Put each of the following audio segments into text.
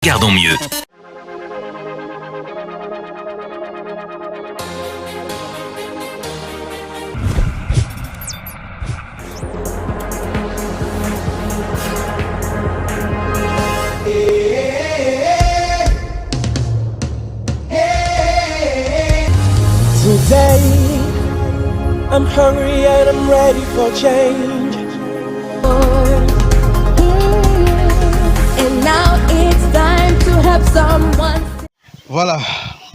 Gardons mieux. Today, I'm hungry and I'm ready for change. And now it's time to help someone. Voilà,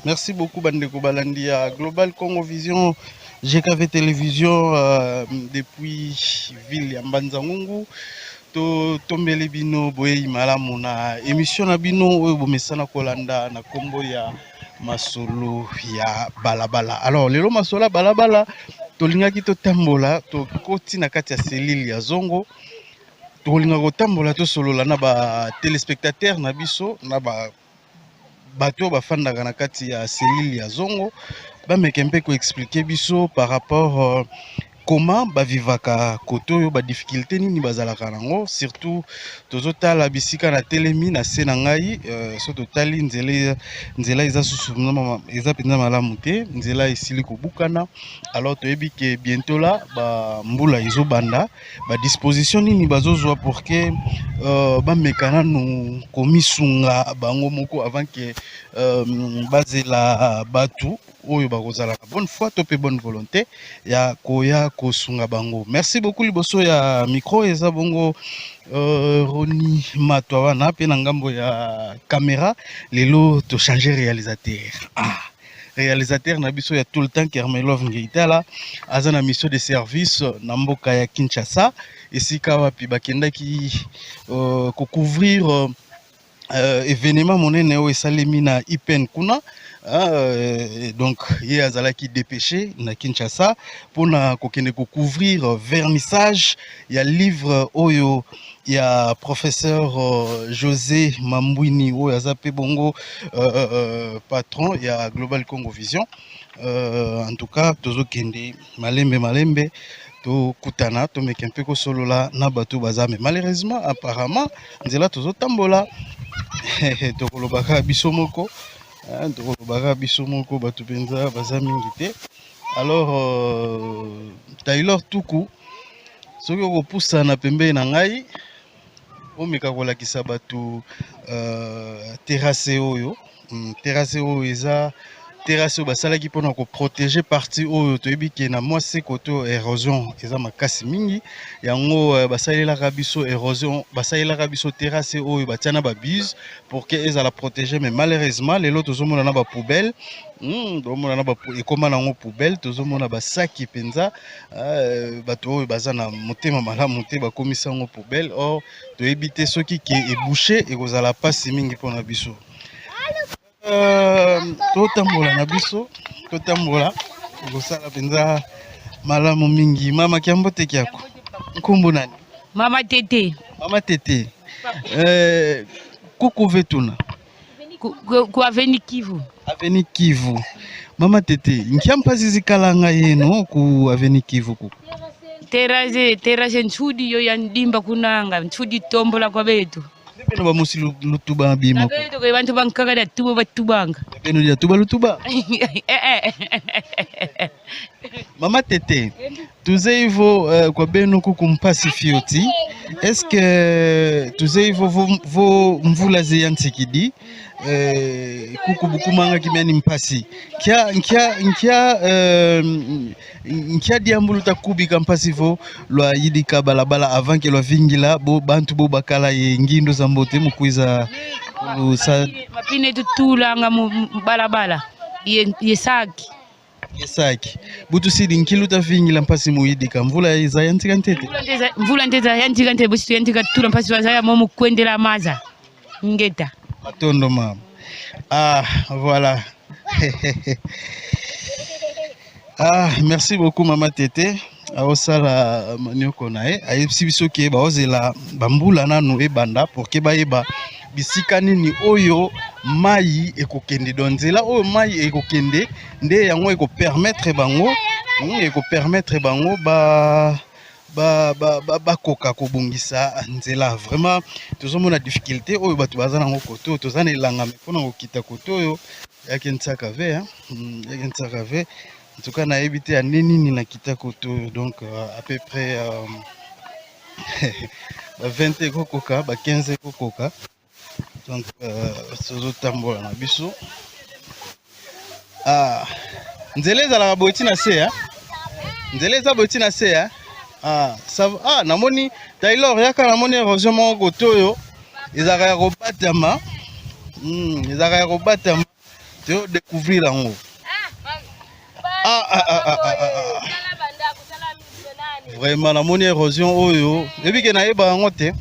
merci beaucoup Bandeko Balandi à Global Congo Vision, GKV Télévision depuis ville ya Mbanzangungu. To tombele bino boye malamu na émission na bino oyo bomesana kolanda na kombo ya masolo ya balabala. Alors lelo masolo ya balabala tolingaki totambola tokoti na kati ya selile ya zongo. Tolinga kotambola to solola na ba téléspectateurs na biso na ba bato bafandaka na kati ya selile ya zongo bameke mpe ko expliquer biso par rapport comment bavivaka koto oyo ba difficulté nini bazalaka nango, surtout tozotala bisika na telemi na se na ngai so totali nzela eza susu eza penza malamu te, nzela esili kobukana. Alors toyebi ke bientôt là ba mbula ezobanda ba disposition nini bazozwa pour que bameka nanu komisunga bango moko avant que bazela batu oyo bakozala na bonne foi to pe bonne volonté ya koya kosunga bango. Merci beaucoup liboso ya micro eza bongo Roni Matwa wana pe na ngambo ya caméra lelo to changer réalisateur. Réalisateur na biso ya tout le temps Kermelov Ngeitala aza na mission de service na mboka ya Kinshasa esika wapi bakendaki ko couvrir événement monene oyo esalemi na IPN kuna. Donc ye azalaki dépêché na Kinshasa pona kokende ko couvrir vernissage ya livre oyo ya professeur José Mambwini oyo azape bongo patron ya Global Congo Vision. En tout cas tozokende malembe to kutana to meke mpe ko solola na bato bazame. Malheureusement apparemment nzela tozotambola tokolobaka biso moko bato penza baza mingi te. Alors Taylor Tuku soki okopusa na pembe na ngai omeka kolakisa bato terrasse oyo eza terrasse basalaki mpona ko protéger partie oyo toyebi ke na mwasi koto érosion eza makasi mingi yango basalelaka biso érosion basalelaka biso terrasse oyo batiana ba buse pour que ezala protéger. Mais malheureusement lelo tozomona na ba poubelle tozomona na ba ekoma nango poubelle, tozomona ba saki penza bato oyo baza na motema malamu te bakomisa ngo poubelle. Or toyebi te soki ke ebouché ekozala pasi mingi mpona biso. Totambola na biso totambola kosala penza malamu mingi. Mama kiambo te kiako nkombo nani? Mama Tete. Mama Tete kuku vetuna Ku Aveni Kivu. Aveni Kivu. Mama Tete nkiampa zizikalanga yeno ku Aveni Kivu kuku Terrace nchudi yo yandimba kunanga nchudi tombola kwa betu beno ba musi lutuba bima ko betu ke bantu bankaka da tubo batubanga beno ya tuba lutuba. Mama Tete tuze hivyo kwa beno kuku mpasi fioti, est-ce que tuze hivyo vo mvula ziyantikidi kuku bukumanga kimiani mpasi nkia diambulu takubika mpasi vo lwa yidika balabala avant que lwa vingila bo bantu bo bakala ye ngindo za mbote mukwiza mapine tutulanga mu balabala ye saki butu sidi nkiluta vingila mpasi muyidika mvula iza yantika ntete mvula ntete yantika ntete busitu yantika tula mpasi wazaya momu kwendela maza ngeta matondo mama. Voilà. Merci beaucoup Mama Tete. Aosala manioko nae ayebisi biso ke baozela bambula nanu ebanda pour ke bayeba bisika nini oyo mai ekokende donzela oyo mai ekokende nde yango eko permettre bango ba bakoka kobongisa nzela. Vraiment tozomona difficulté oyo bato baza nango koto toza na elanga mpona kokita koto oyo yake ntsaka ve yake ntsaka ve en tout cas nayebi te ya nini na kita koto oyo. Donc à peu près 20 ekokoka 15 ekokoka. Donc tozotambola na biso nzela ezalaka boye na se nzela eza boye na se namoni Taylor yaka namoni érosion moko kote oyo ezalaka ya kobatama ezalaka ya kobatama to découvrir yango vraiment namoni érosion oyo ebike nayeba yango te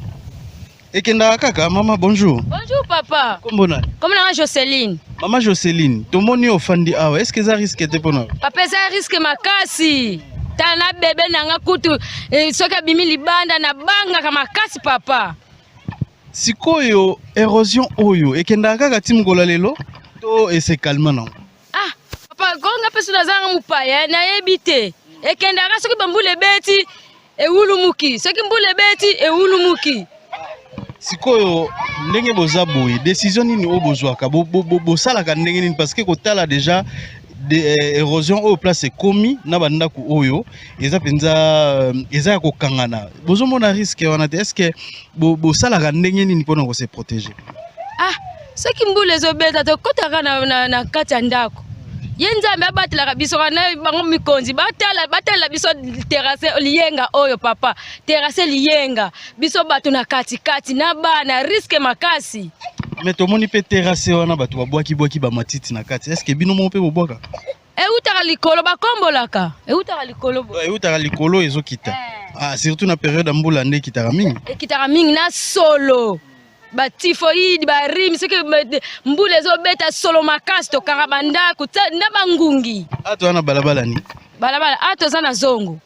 ekendaka kaka. Mama bonjour. Bonjour papa. Kombo nani? Comme na Jocelyne. Mama Jocelyne, tomoni ofandi awa, est-ce que ça risque te pona? Papa ça risque makasi. Tana bebe nanga kutu soka bimi libanda na banga kama makasi papa. Sikoyo érosion oyo ekendaka kaka timgola lelo to ese calme non? Papa gonga pesu na zanga mupaya na yebite. Ekendaka soki bambule beti ewulumuki. Soki mbule beti ewulumuki. Sikoyo ndenge boza boye décision nini o bozwaka bosalaka ndenge nini parce que kotala déjà érosion au place komi na bandako oyo eza penza eza ya kokangana bozomona risque wana te. Est-ce que bosalaka ndenge nini mpona ko se protéger? Soki mbule ezobeta tokotaka na kati ya ndako ye nzambe abatelaka biso kana bango mikonzi batala biso terrasse liyenga oyo papa terrasse liyenga biso bato na kati na bana risque makasi. Mais tomoni pe terrasse wana bato babwaki ba matiti na kati. Est-ce que bino mo pe bobwaka? Eutaka likolo bakombolaka eutaka likolo ezokita. Surtout na période mbula nde kitaka mingi. Ekitaka mingi na solo batifoidi barimi soki mbula ezobeta solo makasi tokanga bandako na bangungi. Wana balabala ni? Balabala toza na zongo.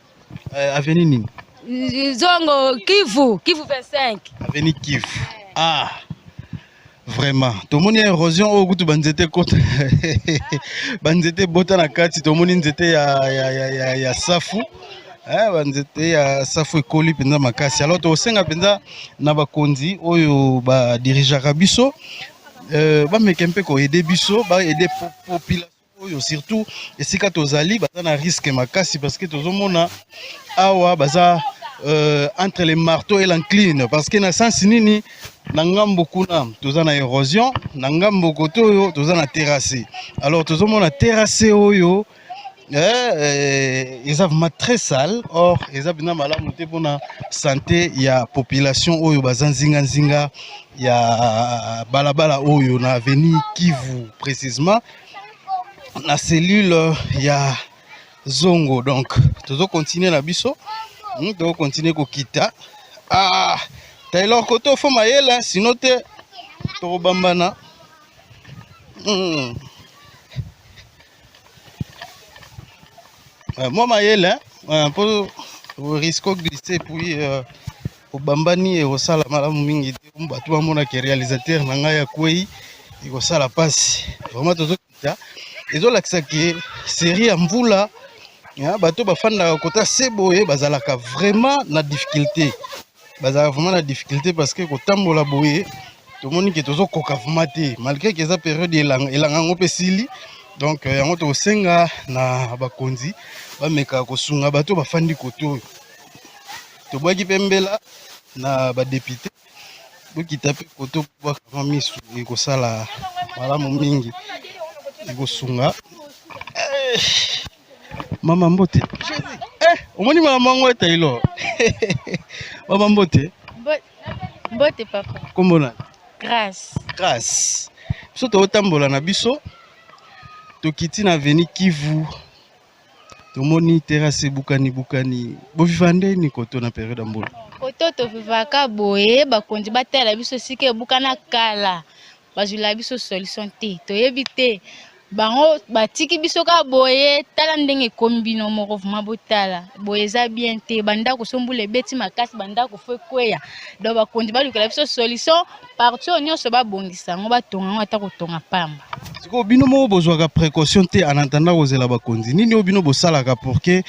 Avenue nini? Zongo Kivu 25. Avenue Kivu. Vraiment tomoni érosion oyo kutu banzete kota banzete bota na kati tomoni nzete ya safu banzete ya safu ekoli penza makasi. Alors tosenga penza na bakonzi oyo ba dirigeaka biso bameka mpe ko aider biso ba aider population oyo surtout esika tozali baza na risque makasi parce que tozomona awa baza entre les marteaux et l'encline parce que na sens nini na ngambo kuna toza na érosion na ngambo koto oyo toza na terrasse. Alors tozomona terrasse oyo eza vraiment très sale. Or eza bina malamu te pona santé ya population oyo baza nzinga ya balabala oyo na avenue Kivu précisément na cellule ya Zongo. Donc tozo continuer na biso tozo continuer kokita Taylor koto fo mayela sino te tokobambana. Moi mayela pour risque glisser puis au bambani et au sala malamu mingi te bato bamona ke réalisateur na ngai ya kwei iko sala passe vraiment tozo kita ezolakisa ke série ya mvula bato bafanda kota seboye bazalaka vraiment na difficulté parce que kotambola boye tomoni ke tozo koka vraiment te malgré que eza période elanga ngo pe sili. Donc yango tosenga na bakonzi bameka kosunga bato bafandi koto tobwaki pembela na ba député bokita pe koto kwa misu ekosala malamu mingi ekosunga. Mama mbote omoni mama ngo Taylor mama mbote papa kombo na Grâce biso totambola na biso tokiti na avenue Kivu tomoni terrasse bukani bovivande ni koto na période mbula koto tovivaka boye bakonzi batela biso sike bukana kala bazula biso solution te toyebi te bango batiki biso ka boye tala ndenge ekomi bino moko vraiment botala boye eza bien te bandako sombula ebeti makasi bandako fo ekweya donc bakonzi balukela biso solution partout nyonso babongisa yango batonga yango ata kotonga pamba. Siko bino moko bozwaka précaution te en attendant kozela bakonzi nini oyo bino bosalaka pour que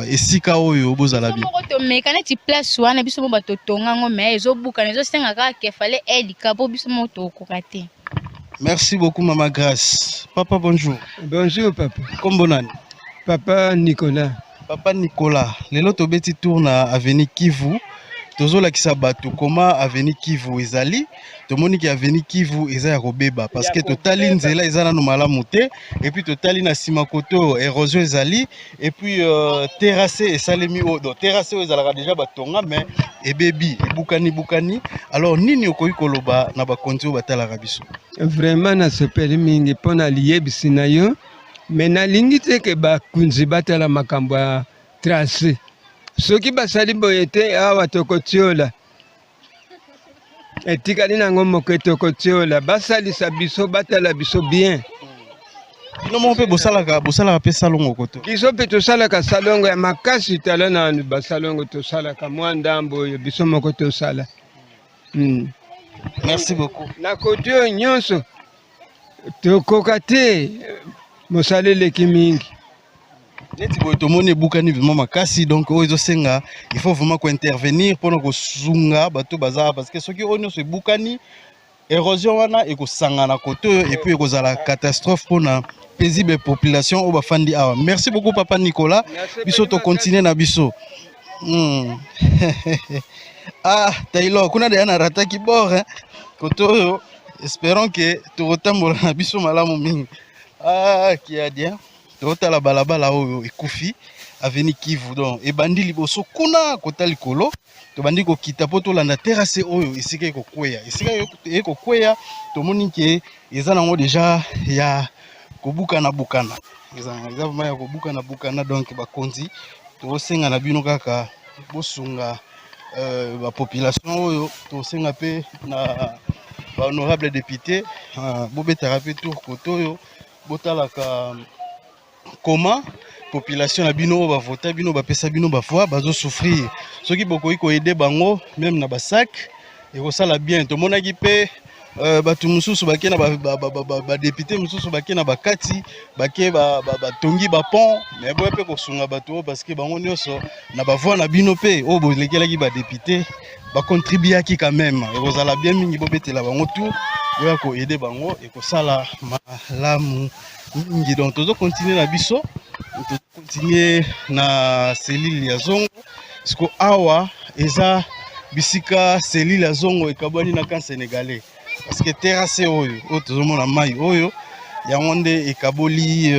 esika oyo bozala bien moko tomeka neti place wana biso mo batotonga yango mais ezobukana ezosenga kaka kefale edika po biso mo tokoka te. Merci beaucoup Maman Grace. Papa bonjour. Bonjour papa. Kombo nani? Papa Nicolas. Papa Nicolas, lelo tobeti tour na avenue Kivu. Tozolakisa bato koma avenue Kivu ezali. Tomoni ki avenue Kivu eza ya kobeba parce que totali nzela eza na malamu te et puis totali na sima koto érosion ezali et puis terrassé esalemi odo terrassé ezalaka déjà batonga mais ebebi ebukani alors nini okoki koloba na bakonzi o batalaka biso? Vraiment na sepeli mingi pona liyebisi na yo mais nalingi te ke bakunzi batala makambo ya tracé soki basali boye te awa tokotiola etikali nango moko tokotiola basalisa biso batala biso bien. Bino mo mpe bosalaka pe salongo koto biso mpe tosalaka salongo ya makasi tala na basalongo tosalaka mwa ndambo oyo biso moko tosala. Merci beaucoup. Na koti oyo nyonso tokoka te mosaleleki mingi neti boye tomoni ebukani vraiment makasi donc oyo ezosenga il faut vraiment intervenir mpona kosunga bato baza parce que soki oyo nyonso ebukani érosion wana ekosangana kote oyo et puis ekozala catastrophe mpona paisible population oyo bafandi awa. Merci beaucoup Papa Nicolas. Biso to continue na biso. Ah Taylor kuna deya na rataki bord kote oyo espérons que tokotambola na biso malamu mingi. Ah kia dia totala balabala oyo ekufi avenue Kivu donc ebandi liboso kuna kota likolo tobandi kokita po tolanda terrasse oyo esika ekokweya tomoni ke eza nango déjà ya kobukana eza vraiment ya kobukana donc bakonzi tosenga na bino kaka bosunga ba population oyo tosenga pe na ba honorable député bobetaka pe tour koto oyo botalaka comment population na bino ba vota bino ba pesa bino ba foi bazo souffrir soki bokoki ko aider bango même na ba sac et kosala bien to monaki pe batu mususu bake na ba député mususu bake na bakati bake ba tongi ba pont mais boye pe kosunga bato parce que bango nyonso na ba voix na bino pe o bolekelaki ba député ba contribuer quand même et kosala bien mingi bobetela bango tout boya ko aider bango et kosala malamu mingi donc tozo continuer na biso tozo continuer na selile ya zongo siko awa eza bisika selile ya zongo ekabwani na kan sénégalais parce que terrasse oyo tozomona mai oyo yango nde ekaboli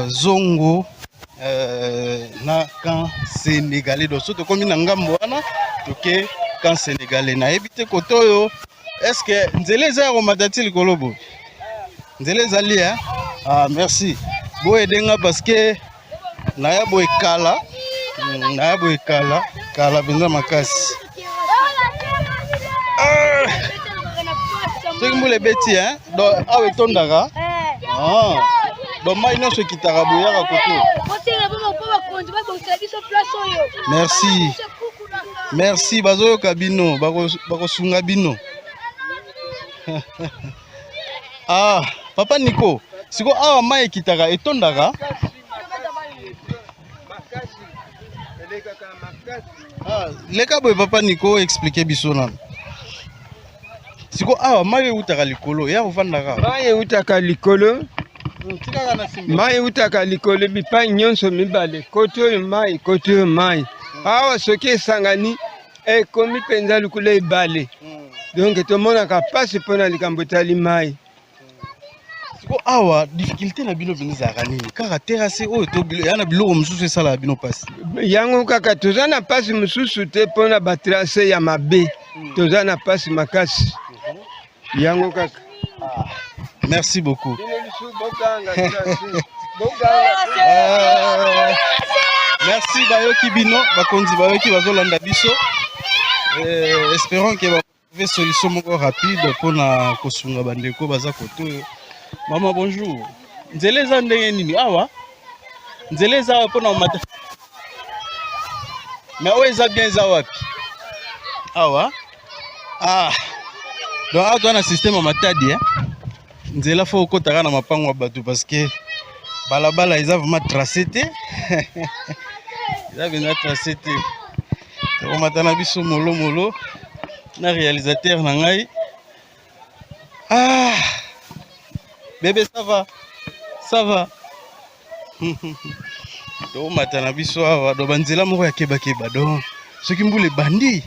zongo na kan sénégalais donc so tokomi na ngambo wana toke kan sénégalais nayebi te kote oyo est-ce que nzela eza ya komata ti likolo boye nzela ezali ah merci boye denga parce que naya boye kala kala benza makasi soki mbula ebeti donc awa etondaka donc mai nyonso ekitaka boyaka koto. Merci bazoyoka bino bakosunga bino. Ah Papa Nico siko awa mai ekitaka etondaka leka boye Papa Nico expliquer biso nano siko awa mai eutaka likolo ya kovandaka mai eutaka likolo mai eutaka likolo bipai nyonso mibale kote oyo mai awa soki esangani ekomi mpenza likolo ebale donc tomonaka mpasi mpona likambo etali mai siko awa difficulté na bino mpenza ezalaka nini kaka terrasse oyo ya na biloko mosusu esalaka bino mpasi yango kaka toza na mpasi mosusu te mpona batrace ya mabe toza na mpasi makasi yango kaka. Merci beaucoup. Merci bayoki bino bakonzi bayoki bazolanda biso espérons que va trouver solution moko rapide pour na kosunga bandeko baza koto. Maman bonjour. nzela eza ndenge nini awa nzela eza awa mpona omata mais oyo eza bien eza wapi awa donc awa toza na système ya matadi nzela fo okotaka na mapango ya bato parce que balabala eza vraiment tracé te eza benza tracé te tokomata na biso molomolo na réalisateur na ngai bébé ça va tokomata na biso awa do banzela moko ya kebakeba donc soki mbula ebandi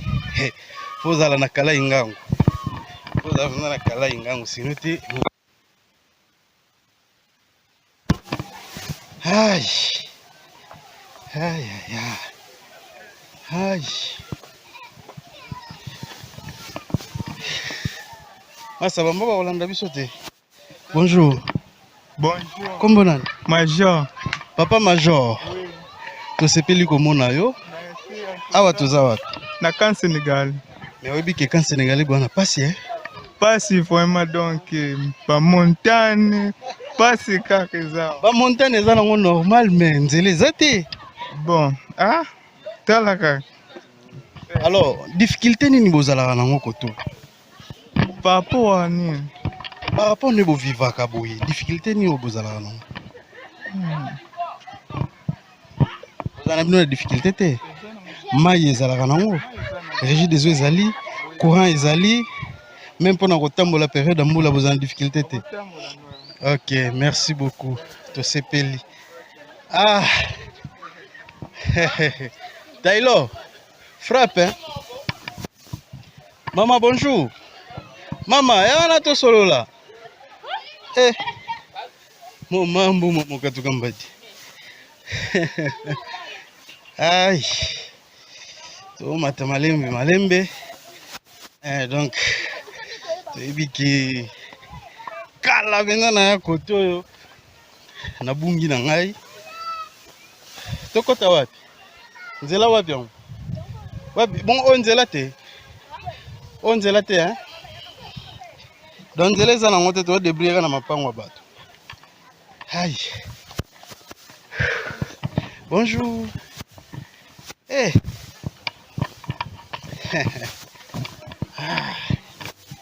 fozala na kala ingango fozala vraiment na kala ingango sino te Aïe. Ça va, Rolanda Bissoté. Bonjour. Bonjour. Comment on Major. Papa Major. Oui. Tu sais pas comment on a yo? Awa tozawa. Na kan Sénégal. Mais oui, que kan Sénégalais bon a passé. Passé vraiment donc pas montagne, passé kakeza. Ba montagne eza nango normal mais nzela ezate. Bon, talaka. Alors, difficulté nini bozalaka nango koto? Par rapport à nini? Par rapport ne bo vivaka boye, difficulté nini bozalaka nango? Bozana bino na difficulté te. Mai ezalaka nango. Régie des eaux ezali, courant ezali. Même pendant que temps la période de moula vous en difficulté. Ok, merci beaucoup. Tosepeli. Taylor, frappe hein. Maman bonjour. Maman, on a tout solo là. Mon mambo mon katukambati. Aïe. To mata malembe. Donc toyebi ke kala benza na ya kote oyo na bungi na ngai tokota wapi nzela wapi yango wapi bon o nzela te hein donc nzela eza nango te todébrouiller na mapango ya bato ai bonjour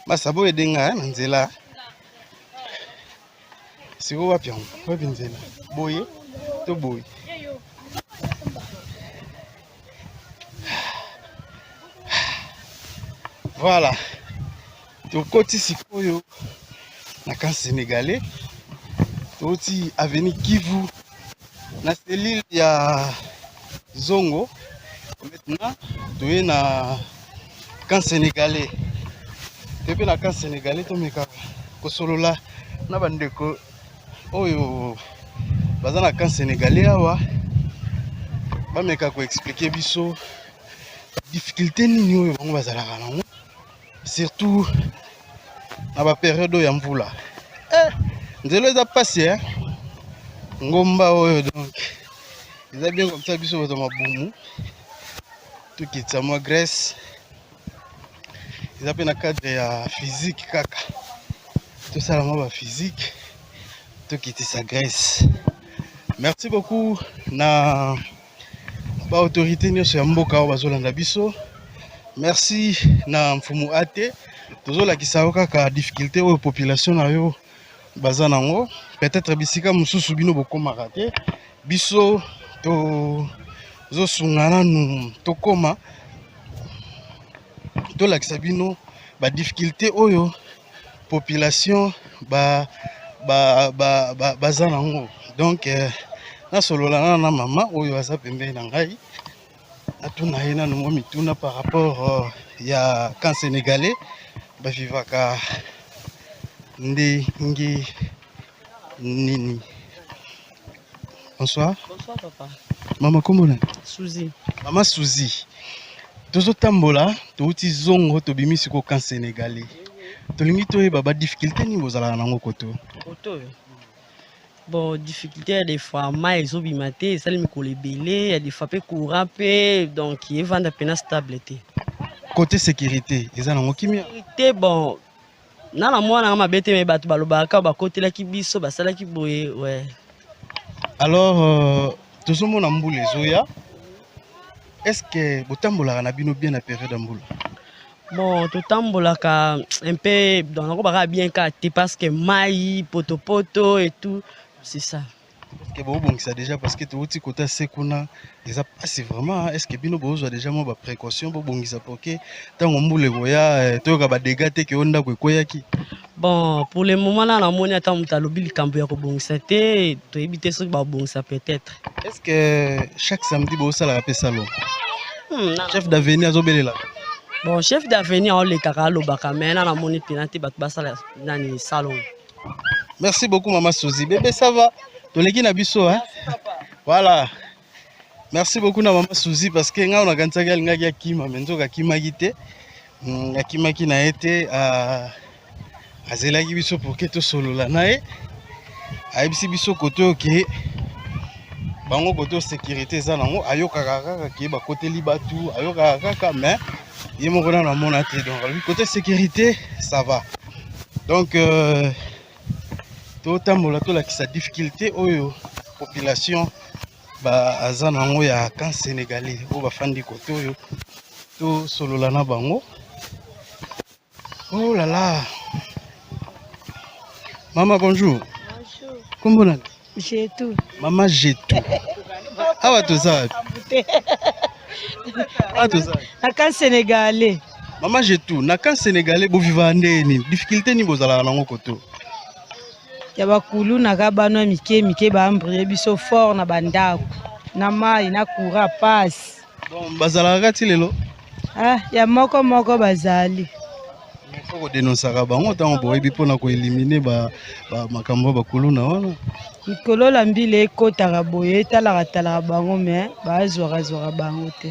Masabo edenga na nzela. Siko wapi yango? Wapi nzela? Boye to boye. Voilà. Tokoti sikoyo na kan Sénégalais. Toti avenue Kivu na selile ya Zongo. Maintenant, toye na kan Sénégalais. Depuis la case sénégalais, tu me dis que solola na bandeko oyo baza na case sénégalais awa ba meka ko expliquer biso difficulté nini oyo bango bazalaka nango surtout na ba période ya mvula nzelo eza passé hein ngomba oyo donc eza bien comme ça biso baza mabumu tout qui tsa moi Grèce. Ils appellent un cadre de physique kaka. Tout ça la physique. Tout qui était sa Grèce. Merci beaucoup na ba autorité nyonso ya mboka o bazolanda biso. Merci na mfumu ate. Tozola kisao kaka difficulté o population na yo baza nango. Peut-être bisika mususu bino bokomaka te. Biso to zo sungana nu tokoma to la Sabino ba difficulté oyo population baza nango donc na solola na mama oyo aza pembeni na ngai atuna yena no mituna par rapport ya kan sénégalais ba vivaka ndenge nini. Bonsoir. Bonsoir papa. Mama komona? Suzy. Mama Suzy. Tozo tambola, touti zongo tobimi siko kan sénégalais. Tolingi toyeba ba difficulté ni bozala nango koto. Koto. Bon, difficulté des fois mai zobimate, ça me colle belé, il y a des fois peu courant peu, donc il vend à peine stabilité. Côté sécurité, ils en ont kimia. Sécurité bon, nana mwana nga mabe te me bato balobaka bakotelaki biso basalaki boye ouais. Alors tozomona mbula ezoya, est-ce que botambolaka na bino bien na période ya mbula? Bon totambolaka un peu donc nakobaka bien kate parce que mai poto et tout c'est ça. Est-ce que bobongisa déjà parce que touti kota sekuna déjà c'est vraiment est-ce que bino bozwa déjà mo ba précaution bobongisa pour que tango mbula koya toyoka ba dégâts te ke onda koyaki? Bon pour le moment là na moni ata muta lobi likambo ya kobongisa te to ebite soki ba bongisa peut-être. Est-ce que chaque samedi bosala pe salon? Chef d'avenir azobelela. Bon chef d'avenir on le kaka lobaka mais na moni penalty bat basala nani salon. Merci beaucoup maman Suzy. Bébé ça va? Toleki na biso hein? Voilà. Merci beaucoup na maman Suzy parce que nga on a kantsaki alingaki akima menzoka kimaki te. Akimaki na ete azelaki biso pour que to solola na ye. Ayebisi biso koto ke bango koto sécurité za nango ayokaka kaka ke bakoteli batu ayokaka kaka mais ye moko na mona te donc côté sécurité ça va. Donc totambola tolakisa difficulté oyo population ba aza nango ya camp sénégalais oyo bafandi koto oyo to solola na bango. Oh là là. Maman bonjour. Bonjour. Kombo nani? J'ai tout. Maman j'ai tout. Awa toza. Awa toza. Na camp sénégalais. Maman j'ai tout. Na camp sénégalais bo vivre ndeni. Difficulté ni bozala nango koto. Ya bakulu na kabano mike ba ambrie biso fort na bandako. Na mai na courant passe. Bon bazala kati lelo. Ah, ya moko bazali. Il faut dénoncer bango tango boyebi pona ko éliminer ba makambo bakulu na wana. Mikolo la mbile ekotaka boye talaka bango mais bazwaka bango te.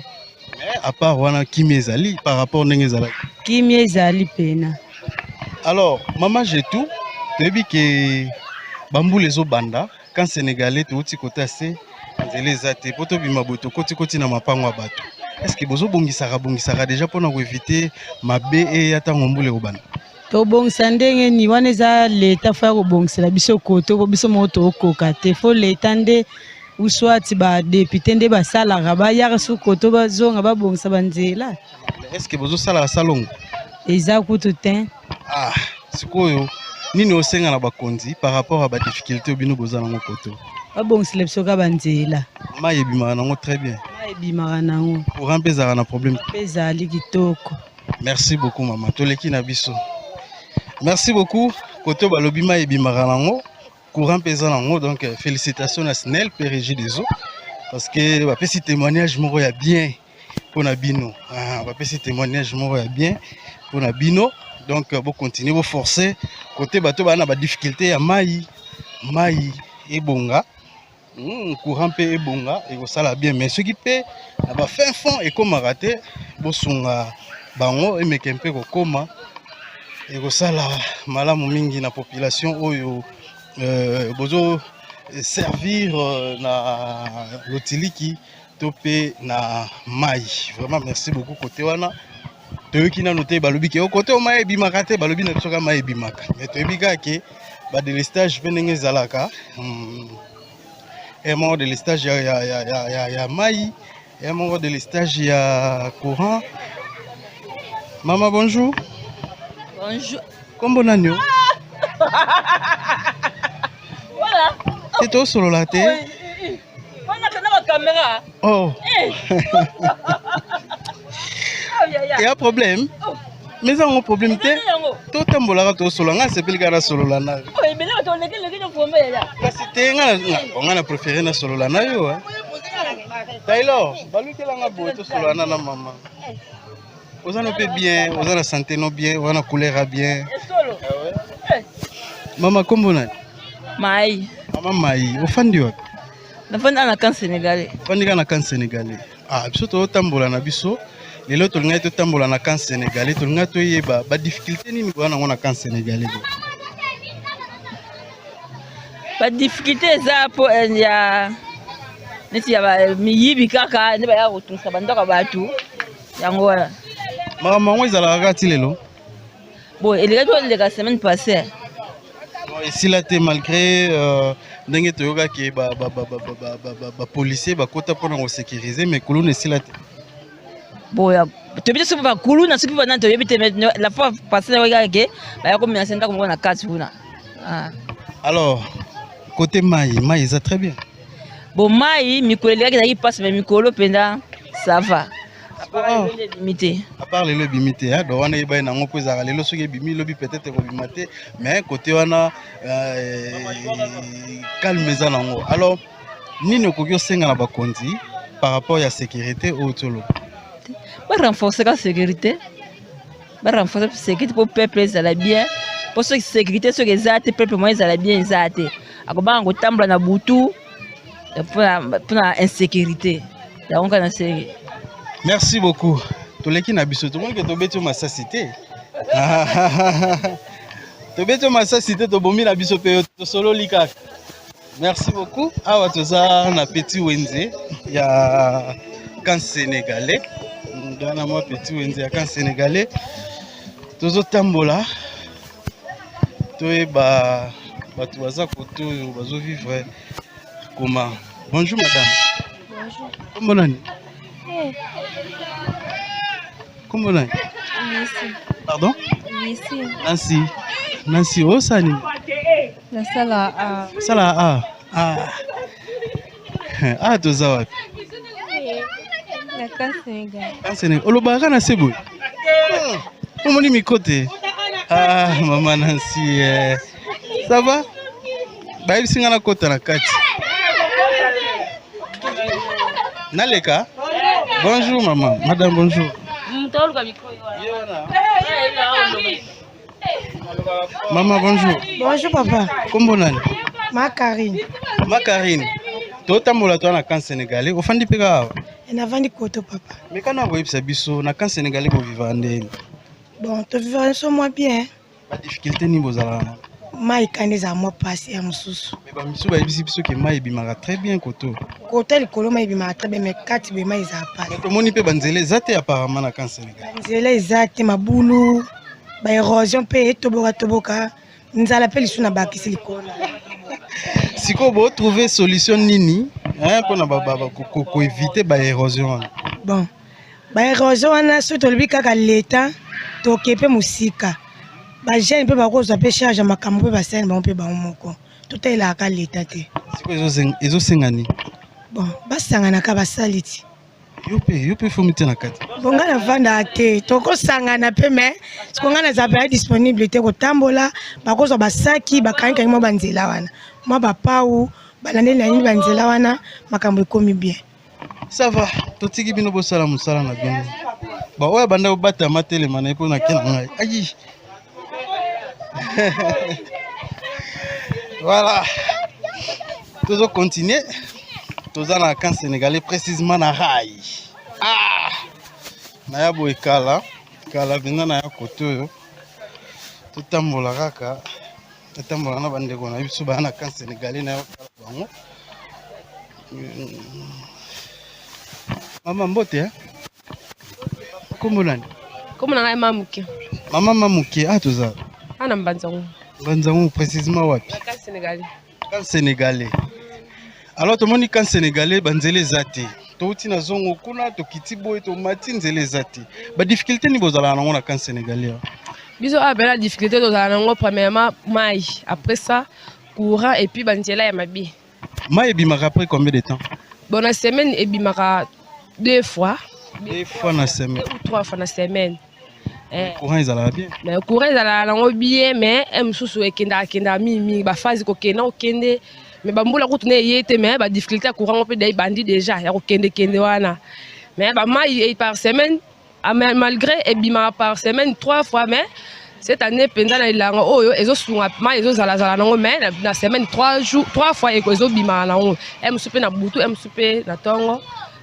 Mais à part wana kimi ezali par rapport ndenge ezalaki. Kimi ezali pena. Alors maman j'ai tout. Toyebi ke bambula ezobanda quand sénégalais touti kota se nzela ezate poto bima boto koti na mapango ya bato. Est-ce que bozo bongisaka déjà pona ko éviter mabe e yata ngombule obanda? To bongisa ndenge ni wana eza leta fa ko bongisela biso koto ko biso moto okoka te fo leta nde uswati ba député nde basalaka bayaka su koto bazonga babongisa banzela. Est-ce que bozo sala salongo? Eza kutu te. Ah, sikoyo nini osenga na bakonzi par rapport à ba difficulté obino boza nango koto? Babongisela biso ka banzela. Ma yebima nango très bien. Ebimaka nango. Courant pezaka na problème. Ezali kitoko. Merci beaucoup maman. Toleki na biso. Merci beaucoup. Koto balobi ma ebimaka nango. Courant peza nango donc félicitations à Snell PRG des eaux parce que ba pesi témoignage moko ya bien pour na bino. Ah, ba pesi témoignage moko ya bien pour na bino. Donc bo continuer bo forcer côté bato bana ba difficulté ya mai ebonga. Courant pe ebonga et ça la bien mais ce qui peut na ba fin fond et comme raté bo sunga bango et mekempe ko koma et ça la malamu mingi na population oyo bozo servir na lotiliki topé na mai. Vraiment merci beaucoup côté wana toyoki na noté balobi ke côté o mai bimaka te balobi na soka mai bimaka mais toyebi ka ke ba délestage pe ndenge ezalaka et mon délestage ya mai et mon délestage ya courant. Maman bonjour. Bonjour. Kombo nani yo? Voilà. C'est toi solo la te? On a la caméra. Oh. Il y a un problème. Mais ça, un problème. Tout le monde a solo. C'est plus grave solo la na. Oui, mais là, on est là. C'était on a préféré na solo la na yo. Taylor, balu ke la nga bo to solo na maman. Vous en avez bien, vous en avez santé non bien, vous en avez couleur bien. Maman kombo na? Mai. Maman Mai, au fandi wa? Na fandi na camp sénégalais. Fandi na camp sénégalais. Ah, biso to tambola na biso. Lelo to ngai to tambola na camp sénégalais, to ngai to yeba ba difficulté nini bana ngona camp sénégalais. Ba difficulté za po ya neti ya ba miyibi kaka ne ba ya kotunsa bandaka batu. Yango wala. Maman ngo ezala kati lelo. Bon, et la semaine passée. Et si là, malgré ndenge toyoka ki ba policier ba kota pour nous sécuriser, mais Kouloune est si là. Bon, tu veux dire que Kouloune, ce qui va dans la fois passée, regarde que bah comme un centre comme on a 4 jours. Alors, côté Maï, ça très bien. Bon, Maï, mes collègues qui passent, mais mes collègues, ça va. À part les limités. À part les limités, donc on est bien dans mon pays. Les lois sont bien lobby peut-être limité, mais côté on a calme ça nango. Alors, ni ne kokyo senga na bakonzi par rapport à la sécurité au tolo. Ba renforcer la sécurité. Ba renforcer la sécurité pour peuple ça la bien. Pour ceux qui sécurité ceux qui zate peuple moi ça la bien zate. Akoba ngo tambla na butu pour la insécurité. Donc on a sécurité. Merci beaucoup. Tout le monde qui tout le monde qui est tombé ma cité. Tombé ma cité, to bomi na biso pe to solo lika. Merci beaucoup. Awa toza na petit Wenze ya camp sénégalais. Ndana moi petit Wenze ya camp sénégalais. Tozo tambola. Toeba batu baza koto bazo vivre comment. Bonjour madame. Bonjour. Comment nani? Comment on a? Pardon? Nancy, oh ça ni? La sala A. Sala A. Ah, toza wapi? La camp Sénégal. Camp Sénégal. Olobaka na sebo. Comment ni mi côté? Ah, maman Nancy. Ça va? Ba ibi singa na kota na kati. Naleka? Bonjour maman, madame bonjour. Maman bonjour. Bonjour papa. Comment nani? Makarine. Makarine. Totambola to na camp sénégalais, ofandi peka awa. Na vandi koto papa. Mais kana ko yebisa biso na camp sénégalais ko vivre ndenge. Bon, to vivre so moi bien. Pas difficulté ni bozala. Mai kaneza moi passer ya mususu. Mais ba misu ba yebisi biso ke mai bimaka très bien koto. Koto likolo mai bimaka très bien mais kati be mai za pas. Mais to moni pe banzele zate apparemment na camp sénégalais. Banzele zate mabulu. Ba érosion pe toboka nzala pe lisuna bakisi likolo. Siko bo trouver solution nini hein pour na ko éviter ba érosion. Bon. Ba érosion na so to libika ka leta to kepe musika. Ba jeune pe ba ko zo pe charge makambo pe ba sene ba pe ba moko. Tout est là ka leta te. Siko ezo sengani. Bon, ba sangana ka ba saliti. Yope fomite na kati. Bonga na vanda te. Toko sangana pe mais siko ngana za ba disponibilité ko tambola ba ko zo ba saki ba kanka mo banzela wana. Moi ba pau ba nane na ni banzela wana makambo ekomi bien. Ça va. Totiki bino bo sala musala na bien. Ba oya banda ko bata matele mana po na kena ngai. Ayi. Voilà. Toujours continuer. Toza na camp sénégalais précisément na Rai. Ah! Na ya boy kala bina na ya koto. Tutambola kaka. Tutambola na bandeko na biso ba na camp sénégalais na ya bango. Maman mbote hein? Comment nani? Comment na mamuke? Maman mamuke ah toza. Ana mbanzangu. Mbanzangu précisément wapi? Camp sénégalais. Camp sénégalais. Alors tout le monde camp sénégalais banzele zate. Touti na zongo kuna to kitibo to mati nzele zate. Ba difficulté ni bozala na camp sénégalais. Biso a bela difficulté dozala nango premièrement mai, après ça courant et puis banzela ya mabi. Mai ebimaka après combien de temps? Bon la semaine ebimaka 2 fois. 2 fois na semaine. 2 ou 3 fois na semaine. Courant ezala bien. Le courant ezala nango bien mais mususu ekenda mi ba phase ko kenda okende mais bambula ko tune yete mais ba difficulté courant peut dai bandi déjà ya ko kende wana. Mais ba mai par semaine malgré ebima par semaine 3 fois mais cette année pendant na ilango oyo ezo sunga mai ezo zala nango mais na semaine 3 jours 3 fois ezo bima nango musupe na butu musupe na tongo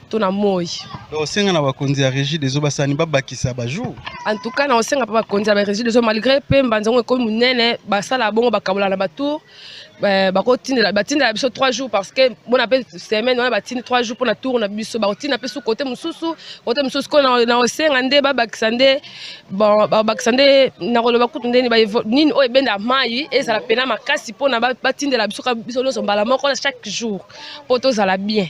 to na moi. Donc osenga na bakonzi ya régie des obasani babakisa ba jour. En tout cas na osenga pa bakonzi ya régie des malgré pe mbanzango ko munene basala bongo bakabola na batour. Batindela biso 3 jours parce que bon appel semaine on a batindi 3 jours pour na tour na biso batinda pe sous côté mususu ko na osenga nde babakisande bon babakisande na koloba kutu ndeni ba nini o ebenda mai et ça la pena makasi pour na batindela biso ka biso loso mbala moko chaque jour pour to ça la bien.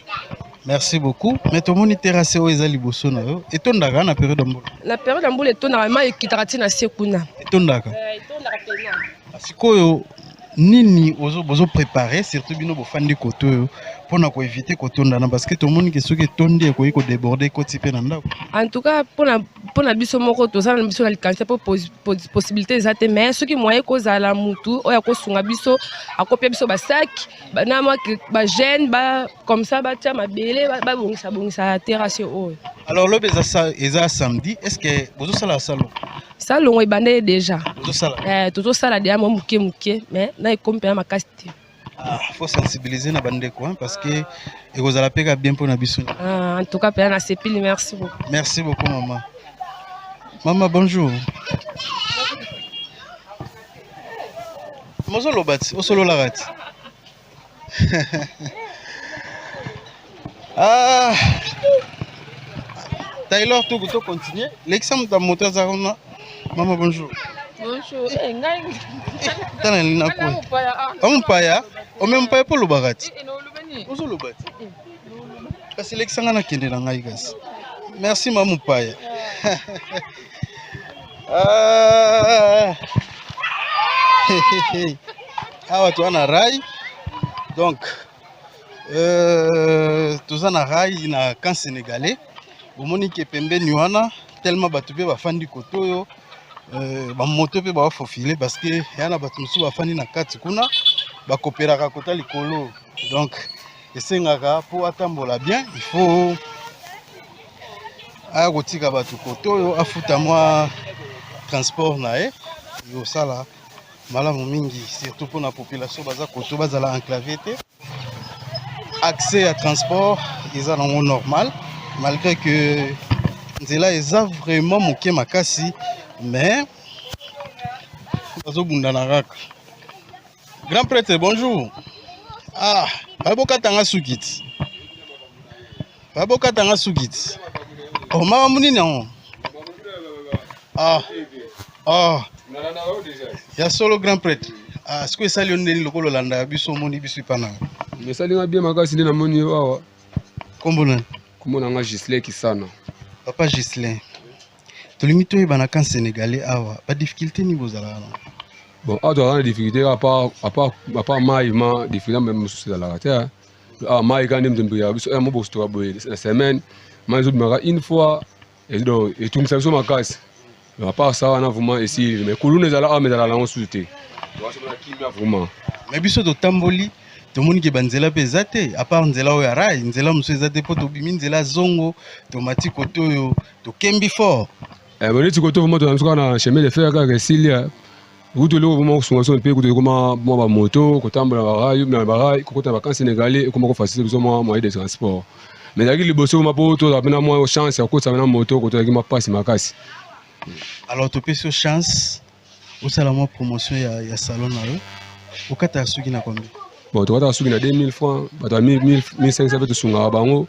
Merci beaucoup. Mais tout le monde est terrassé au Ezali Bossona. Et ton daga na période d'amboule. La période d'amboule est ton mai qui tarati na sekuna. Et ton daga. Sikoyo nini ozo préparer surtout bino bo fandi koto pour na ko éviter kotonda na parce que tout le monde qui soki tondi ko iko déborder ko tipé na ndako. En tout cas pour na biso moko to ça na biso na likanisa pour possibilité zate mais ceux qui moyen ko zala mutu oya ko sunga biso akopia biso ba sac na moi ba jeune ba comme ça ba tia mabele ba bongisa terrasse o. Alors le eza samedi est-ce que bozo sala salon salon ebandé déjà bozo sala toto sala dia mo muke mais na ekompé ma casti. Ah, faut sensibiliser na bande quoi parce que ekozala peka bien pour na biso. En tout cas pena sepili merci beaucoup. Merci beaucoup maman. Maman bonjour. Mozo lobati osolo la rati. Ah Taylor tu to continuer l'examen de moteur zarona. Maman bonjour. Bonjour. Tana lina ko. Ompaya, o même pas pour le barati. Ozo lobati. Kasi l'examen na kende na ngai kasi. Merci maman Paya. Ah tu ana rai. Donc tout ça na rai na camp sénégalais. Bomoni ke pembeni wana tellement batu pe bafandi kotoyo ba moto pe ba fofile parce que yana batu musu bafandi na kati kuna ba coopéraka kota likolo. Donc esengaka pour atambola bien il faut aya kotika batu kotoyo afuta mwa transport na yo sala malamu mingi surtout pour la population baza koto bazala enclavé te accès à transport ils ont normal malgré que nzela eza vraiment moke makasi mais bazobunda na raka. Grand prêtre bonjour. Ah babokatanga sukiti oh mama munini on ya solo grand prêtre est-ce que ça lion ndeni lokolo landa biso moni biso pana mais ça linga bien makasi ndena moni awa kombona komona nga Gislin Kisana. Papa Gislin. Tolingi to yeba na kan sénégalais awa ba difficulté ni bozala. Bon, a toi difficulté à part mai ma difficulté même sur la terre. Ah mai quand même de ya biso mo bosto aboye la semaine mais zo mara une fois et donc et tout ça sur ma casse. À part ça on a vraiment ici mais kulune zala a mais zala la on souté. Vraiment. Mais biso to tamboli to moni ke banzela peza te à part nzela o ya rai nzela muso ezate po to bimi nzela zongo to mati kotoyo to kembi fort bon ti koto vraiment to nsuka na chemin de fer ka Silia route le vraiment sunga so pe koto koma mo ba moto kotambola ba rai na ba rai kokota ba kan sénégalais ko mo ko faciliter biso mo moyen de transport mais daki liboso ma po to na mo chance ya ko na moto koto ki ma passe makasi. Alors to pe so chance au salon promotion ya salon na yo okata suki na combien. Bon, tu vas te 2000 francs, 1500 tu sunga bango.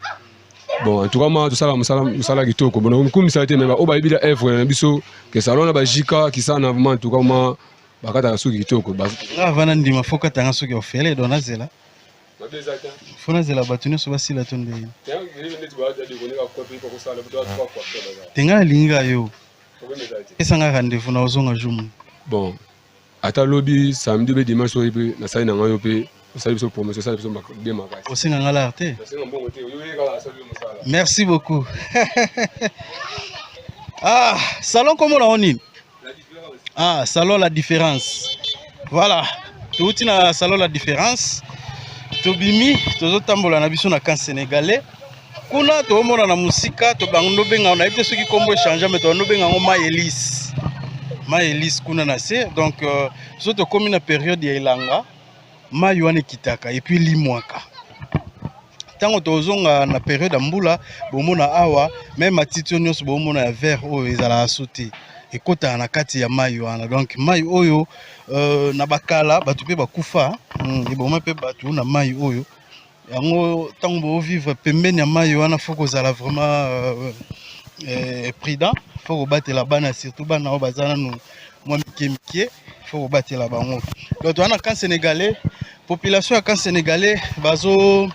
Bon, en tout cas, moi, tout ça, là, qui toko. Bon, comme ça a été, mais au bas, il y a un frère, biso, que salon là, Jika, qui s'en a vraiment, en tout cas, moi, bakata suki qui toko. Là, vanna ndima foka tanga suki ofele, dona zela. Fona zela batune so basi la tonde. Tenga linga yo. Esanga rendez-vous na ozonga jumu. Bon, ata lobby samedi be dimanche so ipe na sai na ngayo pe. Promotion, ça, bien merci beaucoup. Ah, salon comment on est? Ah, salon la différence. Voilà. Tout na salon la différence. Tobimi, tozo tambola na biso na kan sénégalais. Kuna to mona na musika to bangndo benga na ibte soki kombo changer mais to no benga ngoma Elise. Ma Elise kuna na se donc so to komi na période ya ilanga. Mayuane kitaka et puis limwaka tango tozonga na période mbula bomona awa même matiti nyonso bomona ya vert oyo ezala sauté ekota na kati ya mai wana donc mai oyo na bakala bato pe bakufa eboma pe bato na mai oyo yango tango bo vivre pembeni ya mai wana faut kozala vraiment prudent faut kobatela bana surtout bana oyo bazana no mwa mike faut kobatela bango donc wana kan sénégalais population ya kan sénégalais bazo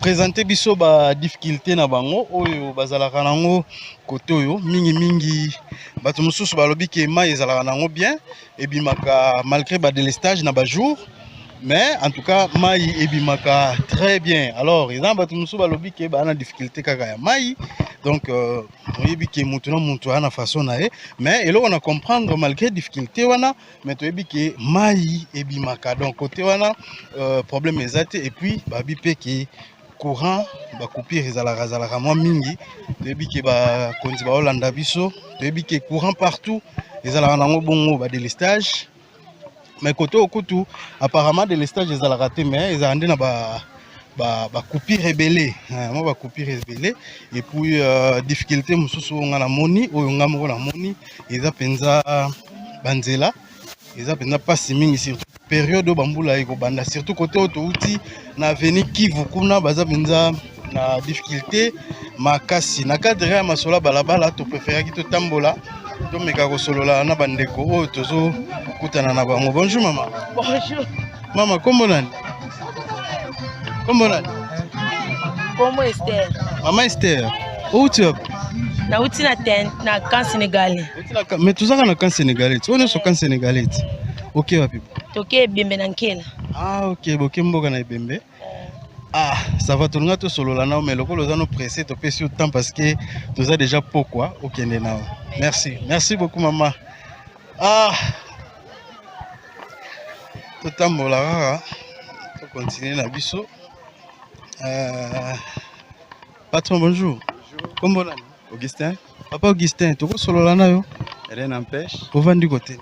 présenter biso ba difficulté na bango oyo bazalaka nango koto oyo mingi bato mosusu balobi ke mai ezalaka nango bien ebimaka malgré ba délestage na ba jour mais en tout cas mai ebimaka très bien alors ils bato mosusu balobi ke ba na difficulté kaka ya mai donc oyebi ke mutu na mutu ana façon na ye mais eloko na comprendre malgré difficulté wana mais toyebi ke mai ebimaka donc côté wana problème ezate et puis babi pe ke courant ba coupure ezalaka mwa mingi toyebi ke ba konzi ba Hollanda biso toyebi ke courant partout ezalaka nango bongo ba délestage mais côté okutu apparemment délestage ezalaka te mais ezalaka nde na ba coupure rebelle moi ba coupure rebelle et puis difficulté mosusu nga na moni oyo nga moko na moni eza penza banzela eza penza pasi mingi surtout période oyo bambula ekobanda surtout côté oyo touti na avenue Kivu kuna baza penza na difficulté makasi na cadre ya masola balabala to préféraki totambola tomeka kosolola na bandeko oyo tozo kutana na bango. Bonjour maman. Bonjour. Mama kombo nani? Kombo nani? Kombo Esther. Mama Esther. Outi wapi? Na uti na kan Sénégalais. Mais tuzaka na kan Sénégalais. Ona so kan Sénégalais. OK wapi? Toke Bembe na Nkela. Ah OK, boke mboka na Bembe. Ah, ça va tourner to solo là mais le colo zano pressé to pesi autant parce que tu as déjà pourquoi OK nena. Merci. Merci beaucoup maman. Ah. To tambola to continuer na biso. Patron bonjour. Comment bonjour. Augustin. Papa Augustin, tu solo là na yo? Rien n'empêche. Au vandi côté.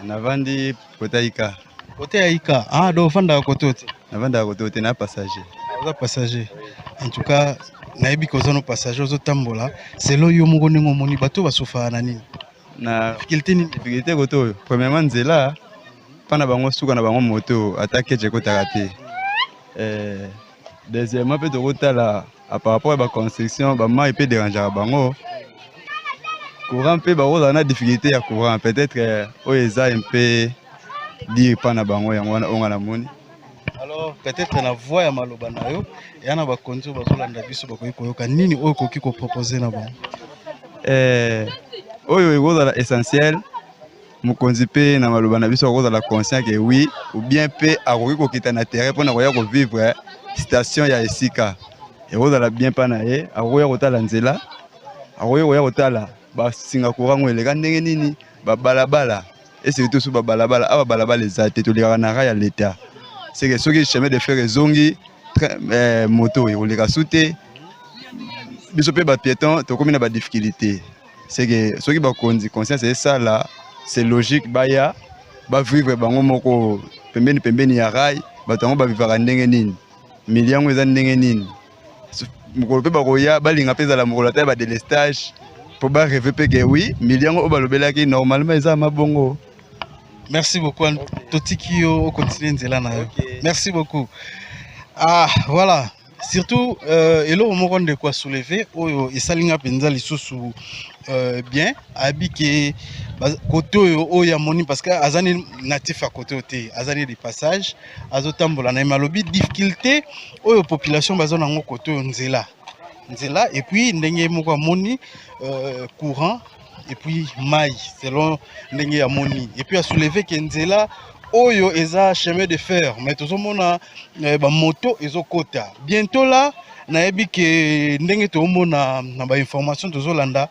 Navandi Kotaika. Côté Aika. Ah, do fanda côté. Navanda côté na passager. Za passager. En tout cas, nayebi kozano passager zo tambola. Selo yo moko ningo moni bato basofa na nini? Na difficulté koto. Premièrement nzela pana bango suka na bango moto attaquer jeko takate. Deuxièmement peut tokotala par rapport à la construction ba mai peut déranger bango. Courant peut ba na difficulté ya courant peut-être oeza un peu dire pana bango yango on na moni. Alors peut-être na voix ya maloba na yo yana ba konzo bazolanda biso bakoki koyoka nini oyo koki ko proposer na bango. Oyo ekozala essentiel mokonzi pe na maloba na biso akozala conscient que oui ou bien pe akoki kokita na terrain pona koya ko vivre station ya esika ekozala bien pa na ye akoya kotala nzela akoya kotala basinga courant eleka ndenge nini babalabala et surtout sur babalabala aba balabala ezate toleka na raya l'état c'est que ceux qui chemin de fer ezongi moto oleka sute biso pe ba piéton to komi na ba difficulté c'est que ceux qui ba konzi conscience c'est ça là c'est logique baya ba vivre bango moko pembeni ya rail batango ba vivre ndenge nini miliango eza ndenge nini mokolo pe bakoya balinga peza la mokolo ta ba délestage pour ba rêver pe que oui miliango o balobelaki normalement eza mabongo. Merci beaucoup totiki yo au continent nzela na yo. Merci beaucoup. Ah voilà, surtout elo moko de quoi soulever oyo esalinga penza lisusu bien abike côté oyo ya moni parce que azani natif à côté oté azani de passage azotambola na malobi difficulté oyo population bazona ngo côté nzela et puis ndenge moko moni courant et puis mai selon ndenge ya moni et puis à soulever que nzela oyo eza chemin de fer mais tozomona ba moto ezokota bientôt là nayebi ke ndenge tomona na ba information tozolanda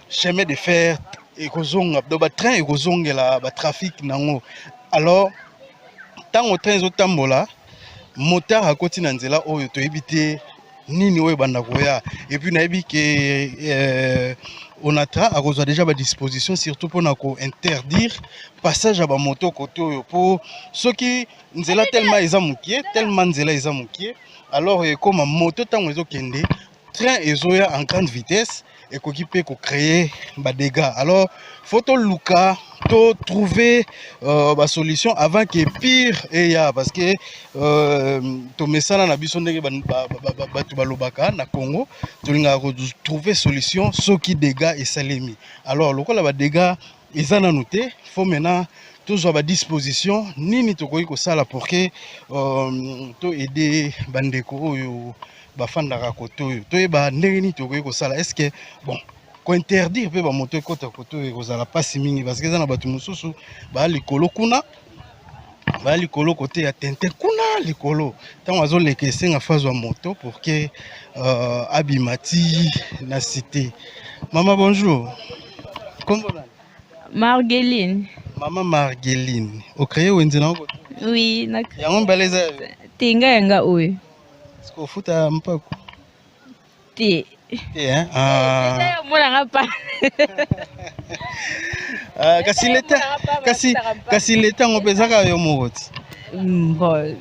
chemin de fer ekozonga do ba train ekozongela ba trafic nango alors tango train ezotambola moteur akoti na nzela oyo toyebi te nini oyo banda koya et puis nayebi ke ONATRA a déjà à disposition surtout pour interdire passage à la moto côté pour ceux qui nzela tellement ezamukie tellement nzela ezamukie alors comme moto tango ezokende train ezoya en grande vitesse et qui peut créer des dégâts. Alors faut luka to trouver la solution avant que pire et ya parce que to mesana na biso ndenge batu balobaka na Congo tolinga trouver solution ceux qui dégâts et salemi. Alors lokola ba dégâts ezana noté faut maintenant toujours à disposition nini tokoki ko sala pour que to aider bandeko oyo bafandaka kote oyo toyeba ndenge nini tokoki kosala est-ce que bon interdire pe ba moto kota kote oyo kozala pasi mingi parce que eza na bato mosusu ba likolo kuna ba likolo côté ya tente kuna likolo ntango azoleka esenga fazwa moto pour que abimati na cité. Maman bonjour. Comment va? Margeline. Maman Margeline. Au créé ou nzela ngo? Oui, na. Yango baleza. Tinga yanga oyo. Au foot à mpako. Ti. Hein? Ah. Mona ngapa. Kasi leta ngopezaka yo moti. Bon.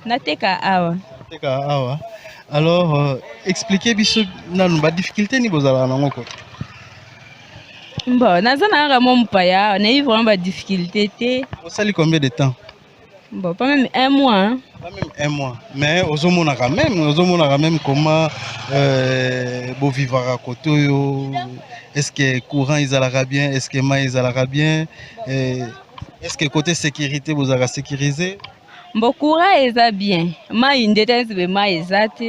Nateka awa. Nateka awa. Alors expliquez biso na ba difficulté ni bozala nango ko. Bon, nazana nga mon paya, on a eu vraiment des difficultés. Vous savez combien de temps? Bon, pas même un mois. Hein? Pas même un mois. Mais aux hommes quand même comment vous vivre à côté. Est-ce que courant ils allera bien? Est-ce que maïs ils allera bien? Est-ce que côté sécurité vous allez sécuriser? Bon, courant ils allent bien. Maïs une détente de maïs zate.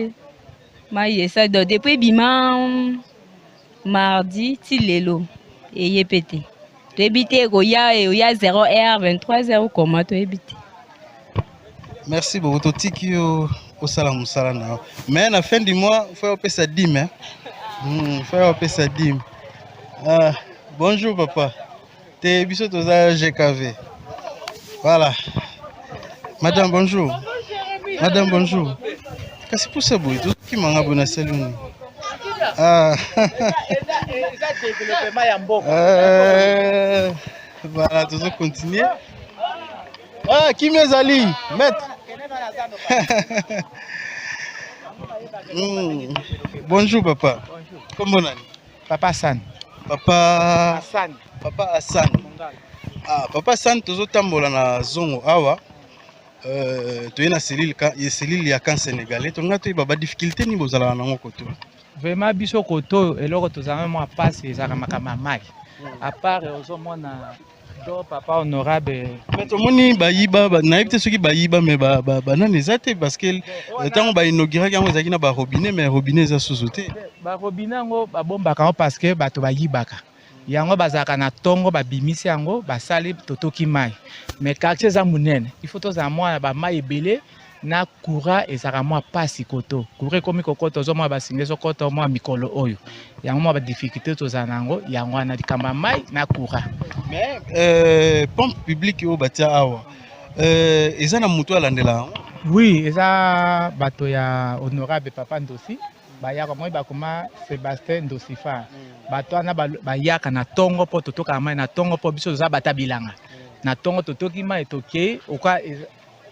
Maïs ça depuis dimanche, mardi, tilelo. Et y est pété. Tu habites il y a 0h 23h comment tu habites. Merci beaucoup. Tiki au salam salana. Mais à la fin du mois, il faut payer sa dîme. Faut payer sa dîme. Bonjour papa. T'es biso toza GKV. Voilà. Madame bonjour. Madame bonjour. Qu'est-ce que c'est beau? Tout qui m'a abonné salon. Voilà, tout ça continue. Ah, qui me zali, maître. Bonjour papa. Comment on a? Papa Hassan. Papa Hassan. Ah, Papa Hassan, tout ça tambola na zongo awa. Tu es na cellule ya kan sénégalais. Tu as des difficultés ni bozala na ngoko to. Vraiment biso koto eloko tozama moi passe ezaka makama mai. À part ozomona do papa honorable. Mais tout moni bayiba na yebite soki bayiba mais ba na nezate parce que tant ba inaugurer yango zaki na ba robinet mais robinet za sous-sauté. Ba robinet ngo ba bombaka parce que bato bayibaka. Yango bazaka na tongo ba bimisi yango ba sali totoki mai. Mais quartier za munene, il faut toza moi ba mai ebele. Na courant ezaka moi pasi koto courant komi kokoto zo moi basingezo koto moi mikolo oyo yango moi ba difficulté toza nango yango na dikamba mai na courant mais pompe publique o batia awa ezana mutu alandela. Oui eza bato ya honorable papa Ndosi bayaka moi bakoma Sébastien Ndosifa bato ana bayaka na tongo po totoka mai na tongo po biso za batabilanga na tongo totoki mai toke oka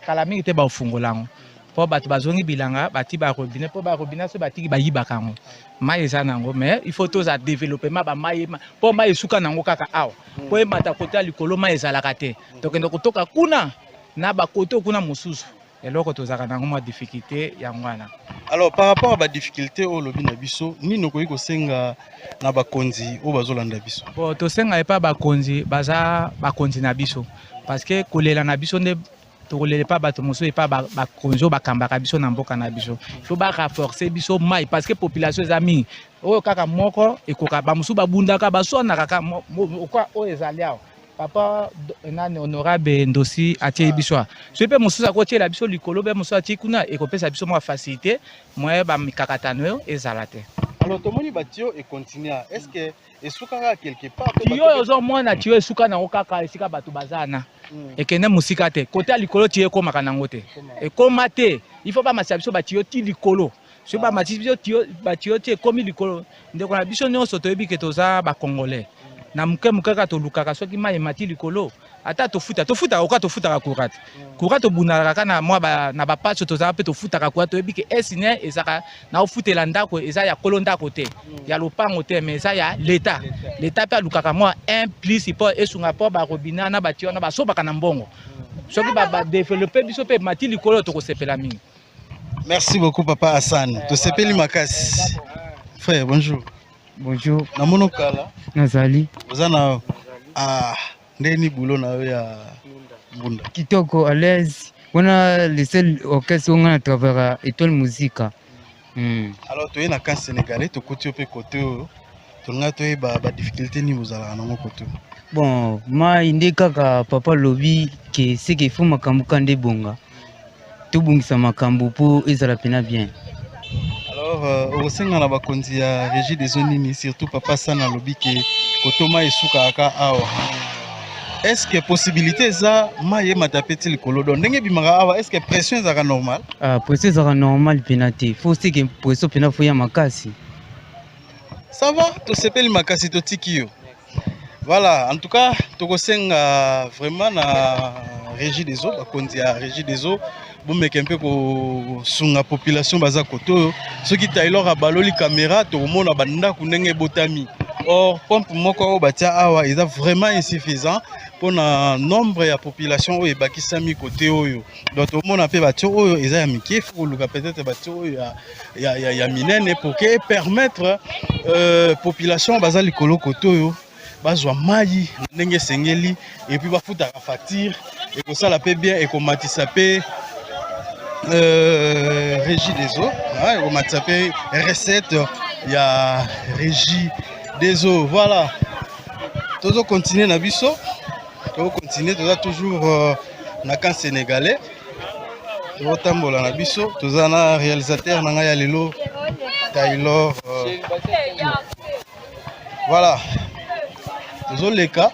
kala mingi te ba fungolango po bato bazongi bilanga bati ba robinet po ba robinet so batiki ba yibaka ngo mai eza nango mais il faut toza développement ba mai po mai esuka nango kaka awa po e mata kota likolo mai ezalaka te tokende kotoka kuna na ba koto kuna mosusu eloko tozaka nango ma difficulté yango wana. Alors par rapport à ba difficulté o lobi na biso nino koyi ko senga na bakonzi o bazolanda biso. Bon to senga epa bakonzi baza bakonzi na biso parce que kolela na biso nde tokolele pa bato moso epa bakonzo bakambaka biso na mboka na biso. Il faut ba renforcer biso mai parce que population eza mingi oyo kaka moko ekoka ba musu babundaka basona kaka okwa o ezali awa papa nani honorable Ndosi atie biso so pe musu akotiela biso likolo be musu atie kuna ekopesa biso mo facilité moye ba mikakatano ezalate. Alors tomoni batio et continue est-ce que esukaka quelque part tio ozo mona tio esuka na okaka esika bato bazana ekene musika te côté likolo tio komaka nango te ekoma te il faut pas masabiso batio ti likolo so bamati biso batio ti ekomi likolo ndeko na biso nyonso toyebi ke toza bacongolais na moke kaka tolukaka soki mai emati likolo ata tofutaka oka tofutaka courant tobundaka kaka na mwa na bapatso tozala mpe tofutaka courant toyebi ke esine ezaka na ofutela ndako eza ya kolo ndako te ya lopango te mais eza ya leta mpe alukaka mwa un plus mpo esunga mpo barobina na batio na basobaka na mbongo soki badevelope biso mpe emati likolo tokosepela mingi. Merci beaucoup, Papa Hassan. Tu sais Makas. Frère, bonjour. Bonjour. Namono kala. Nazali. Ozana ndeni boulot na ya Mbunda. Kitoko à l'aise. On a laissé orchestre on a travers étoile musique. Alors tu es na kan sénégalais to côté pe côté to nga to ba difficulté ni bozala na ngo côté. Bon, ma inde kaka papa lobi que c'est qu'il faut makambu kande bonga. Tout bungisa makambu pour ezala pena bien. Alors au senga na bakonzi ya régie des zones surtout papa sana lobi que kotoma esuka aka awa. Est-ce que possibilité ça maye matapeti likolo don ndenge bimaka awa est-ce que pression ezaka normal? Ah pression ezaka normal penate. Faut c'est que pression pena faut ya makasi. Ça va, to sepeli makasi to tikio. Voilà, en tout cas, tokosenga vraiment na régie des eaux, bakonzi ya régie des eaux, bomeka mpe ko sunga population baza koto, soki Taylor abaloli caméra tokomona banda kunenge botami. Or pompe moko o batia awa eza vraiment insuffisant pour na nombre ya population oyo ebakisami côté oyo. Donc tomona pe batio oyo eza ya mike faut luka peut-être batio oyo ya minene pour que permettre population baza likolo côté oyo bazwa mai ndenge sengeli et puis bafuta ka facture et que ça la paie bien et qu'on matisa pe régie des eaux et on matisa pe recette ya régie des eaux. Voilà, tous continuer na biso, tous continuer toujours na kan sénégalais, tous tambola na biso, tous na réalisateur na ya lelo Taylor. Voilà. Tous les cas.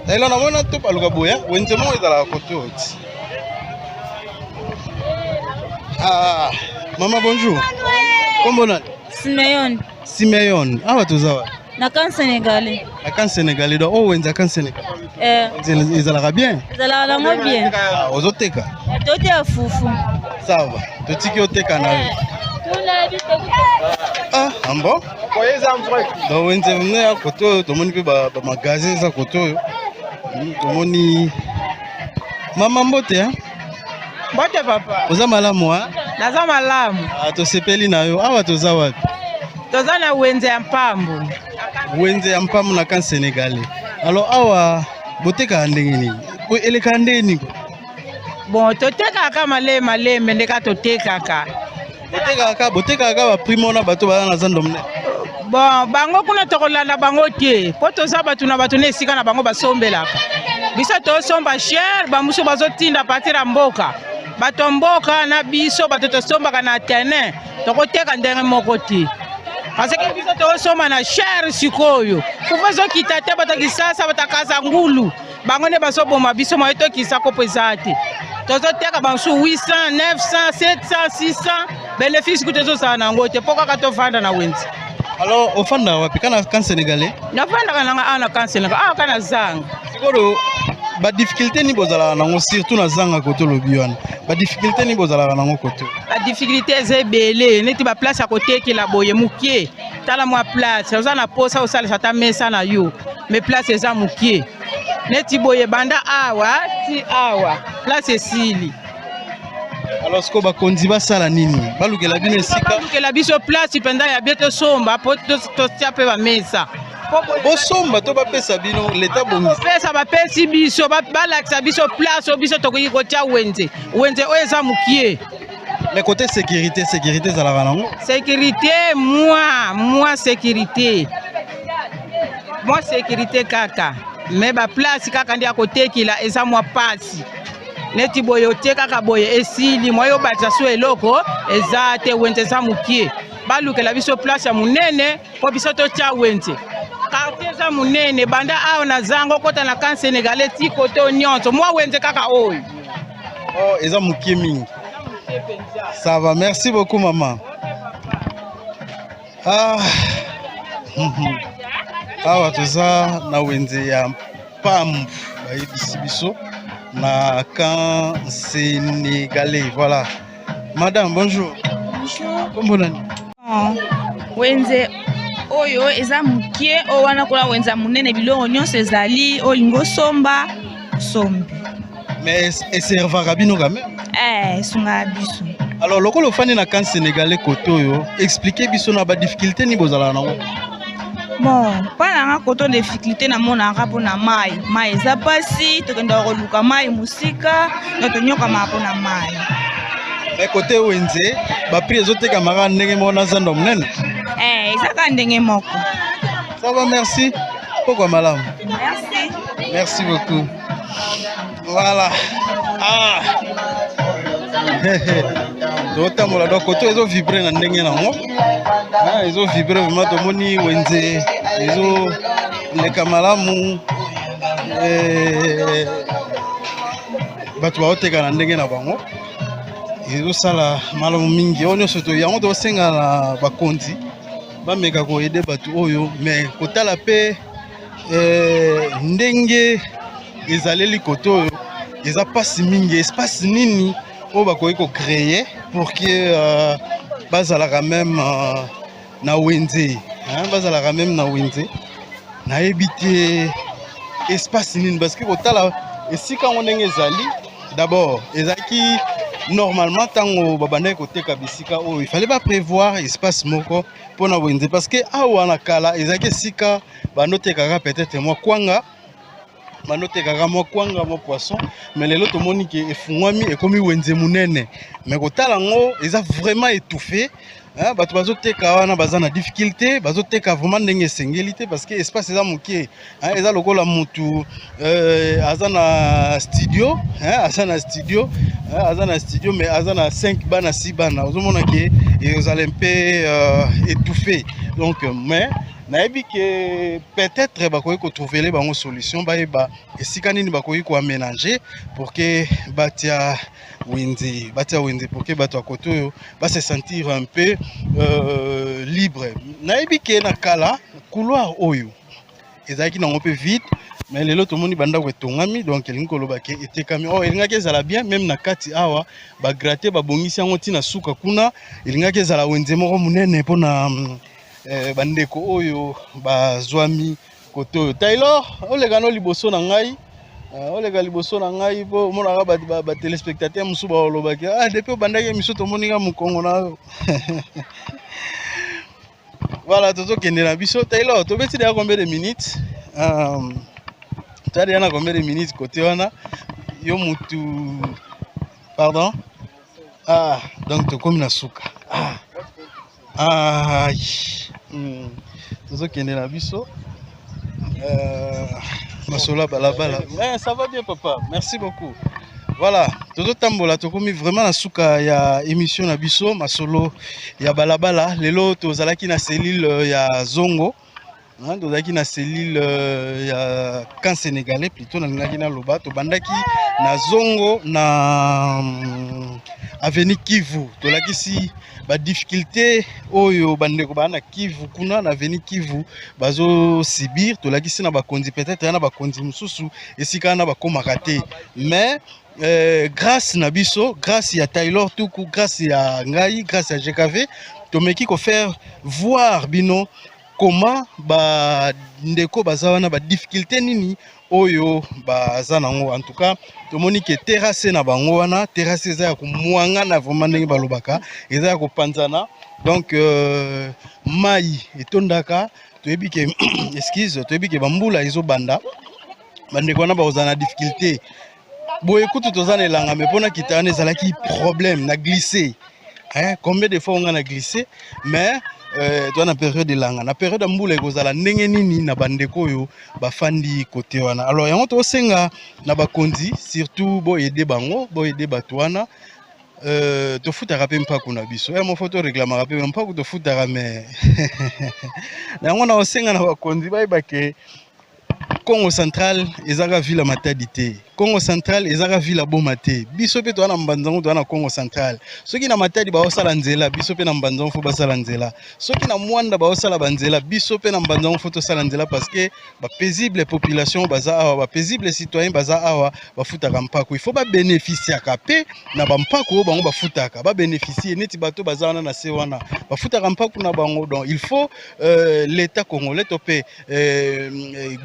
Taylor na mona to paluka boya, wenzemo ezala côté oti. Ah, maman bonjour. Comment on a? Simeon. Simeon. Ah, tu zawa. Na kan sénégalais. Na kan sénégalais do oh wenza kan sénégalais. Ezala bien. Ezala mo bien. Ah, ozoteka. Tote ya fufu. Ça va. Totiki oteka na. Ah, ambo. Do wenza mne ya koto tomoni pe ba magasin za koto. Tomoni Mama mbote hein? Mbote papa. Oza malamu hein? Naza malamu. Ah, to sepeli na yo. Awa toza wapi? Toza na wenze ya mpambu. Wenze ya mpambu na kan sénégalais. Alors awa boteka ndenge nini? Eleka ndeni ko? Bon, toteka ka maleme ndeka toteka ka. Boteka ka ba primo na bato ba na zando mne. Bon, bango kuna tokolanda bango te. Po toza batu na batu ne sika na bango basombelaka. Biso to somba cher, bamuso bazotinda patira mboka. Bato mboka na biso bato to somba na terrain. Tokoteka ndenge moko te. Parce que biso to somba na cher sikoyo. Kufazo kitate batakisasa batakaza ngulu. Bango ne baso boma biso ma to kisako pesate. Tozo teka bansu 800, 900, 700, 600 bénéfice kutezo sana ngote poka kato vanda na wenzi. Alors au fond wapi kana kan sénégalais? Na vanda kana ana kan sénégalais. Ah kana zanga. Sikoro ba difficulté ni bozala nango surtout na zanga koto lobiwana. Ba difficulté ni bozala nango koto. La difficulté zebele neti ba place à côté ki la boye mukie. Tala moi place, oza na posa osala sata mesa na yo. Mais place eza mukie. Neti boye banda awa, ti awa. Place esili. Alors ce ko ba konzi ba sala nini? Balukela bino esika. Balukela biso place penda ya bieto somba po to tia pe ba mesa. Bosomba to bapesa bino l'état bongisa. Pesa bapesi biso balakisa biso place biso tokoki kotia wenze. Wenze oyo eza mukie. Mais côté sécurité ezalaka nango? Sécurité moi sécurité. Moi sécurité kaka. Mais ba place kaka ndia kotekila eza mwa pasi. Neti boye oteka boye esili moyo batsa so eloko eza te wenze za mukie. Balukela biso place ya munene po biso to tia wenze. Quartier za munene banda awo na zango kota na kan sénégalais ti koto nyonso moi wenze kaka oyo. Oh eza mukie mingi. Ça va, merci beaucoup maman. awa toza na wenze ya mpambu bayebisi biso na camp sénégalais. Voilà. Madame, bonjour. Bonjour. Kombo nani? Wenze oyo eza mukie o wana kola wenza munene bilongo nyonso ezali olingo somba sombi. Mais eservaka bino quand même? Esunga biso. Alors lokolo fani na camp sénégalais koto oyo, expliquez biso na ba difficulté ni bozala nango. Bon, pas na koto difficulté na mona rapo na mai. Mai eza pasi, tokenda koluka mai musika, na tonyoka mapo na mai. Mais côté wenze, ba prix ezoteka maka ndenge mona zando munene. Ezaka ndenge moko. Ça va, merci. Pourquoi madame? Merci. Merci beaucoup. Voilà. Ah. Totambola donc koto ezo vibrer na ndenge nango. Ezo vibrer vraiment tomoni wenze ezo leka malamu bato baoteka na ndenge na bango. Ezosala malamu mingi oyo nyonso yango tosenga na bakonzi bameka koyede bato oyo mais kotala mpe ndenge ezaleli koto oyo eza pasi mingi espace nini oyo bakoki kocréer pour que bazalaka même na wenze bazalaka même na wenze nayebi te espace nini parce que kotala esika ngo ndenge ezali d'abord ezalaki normalement tango babandaki koteka bisika oyo il fallait pas prévoir espace moko pona wenze parce que awa na kala ezalaki esika bandotekaka peut-être mwa kwanga bandotekaka mwa kwanga mwa poisson mais lelo tomoni ke efungwami ekomi wenze munene mais kotala ngo eza vraiment étouffé. Bato bazoteka wana baza na difficulté bazoteka vraiment ndenge esengeli te parce que espace eza mokie eza lokola mutu aza na studio aza na studio mais aza na 5 bana 6 bana ozomona ke ezala mpe étouffé donc mais nayebi ke peut-être bakoki kotrouver bango solution bayeba esika nini bakoki koaménager pour que batia wenze pour que bato akoto oyo se sentir un peu libre. Nayebi ke na kala couloir oyo ezalaki nango mpe vide mais lelo tomoni bandako etongami donc elingi koloba ke etekami oyo elingaki ezala bien même na kati awa bagratte babongisi yango ntina suka kuna elingaki ezala wenze moko munene mpona bandeko oyo bazwami koto oyo. Taylor oleka no liboso na ngai olega liboso na ngai po monaka ba téléspectateur musu ba olobaki depuis obandaki miso tomoni ka mukongo na voilà tozokende na biso. Taylor tobeti déjà combien de minutes tadi yana combien de minutes côté wana yo mutu pardon donc tokomi na suka tozokende na biso Masola balabala. Ça va bien papa, merci beaucoup. Voilà, toto tambola tokomi vraiment na suka ya émission na biso masolo ya balabala. Lelo tozalaki na cellule ya Zongo. Tozalaki na cellule ya camp sénégalais plutôt na ngaki na loba to bandaki na Zongo na avenue Kivu. Tolakisi ba difficulté oyo bandeko bana Kivu kuna na avenue Kivu bazo sibir tolakisi na bakonzi peut-être na bakonzi mususu esika na bakomaka te mais grâce na biso grâce ya Taylor tuku grâce ya ngai grâce ya GKV tomeki ko faire voir bino comment ba ndeko bazawana ba difficulté nini oyo baza nango. En tout cas tomoni ke terrasse na bango wana terrasse eza ya kumwanga na vraiment ndenge balobaka eza ya kopanzana donc mai etondaka toyebi ke excuse toyebi ke bambula ezobanda bandeko wana baza na difficulté boye kutu toza na elanga mais pona kitana ezalaki problème na glisser combien de fois on a glissé mais toi na période elanga na période ya mbula ekozala ndenge nini na bandeko oyo bafandi kote wana. Alors yango tosenga na bakonzi surtout boyede bango boyede bato wana tofutaka mpe mpaku na biso mo photo réclamaka mpe mpaku tofutaka mais yango na osenga na bakonzi bayeba ke Congo central ezaka ville matadité. Congo central ezaka ville bomate. Biso pe to na mbanzango to na Congo central. Soki na matadi ba osala nzela, biso pe na mbanzango fo basala nzela. Soki na mwanda ba osala banzela, biso pe na mbanzango fo to sala nzela parce que ba paisible population baza awa, ba paisible citoyen baza awa, ba futaka mpako. Il faut ba bénéficier ka pe na ba mpako bango ba futaka, ba bénéficier neti bato baza wana na se wana. Ba futaka mpako na bango, donc il faut l'état congolais topé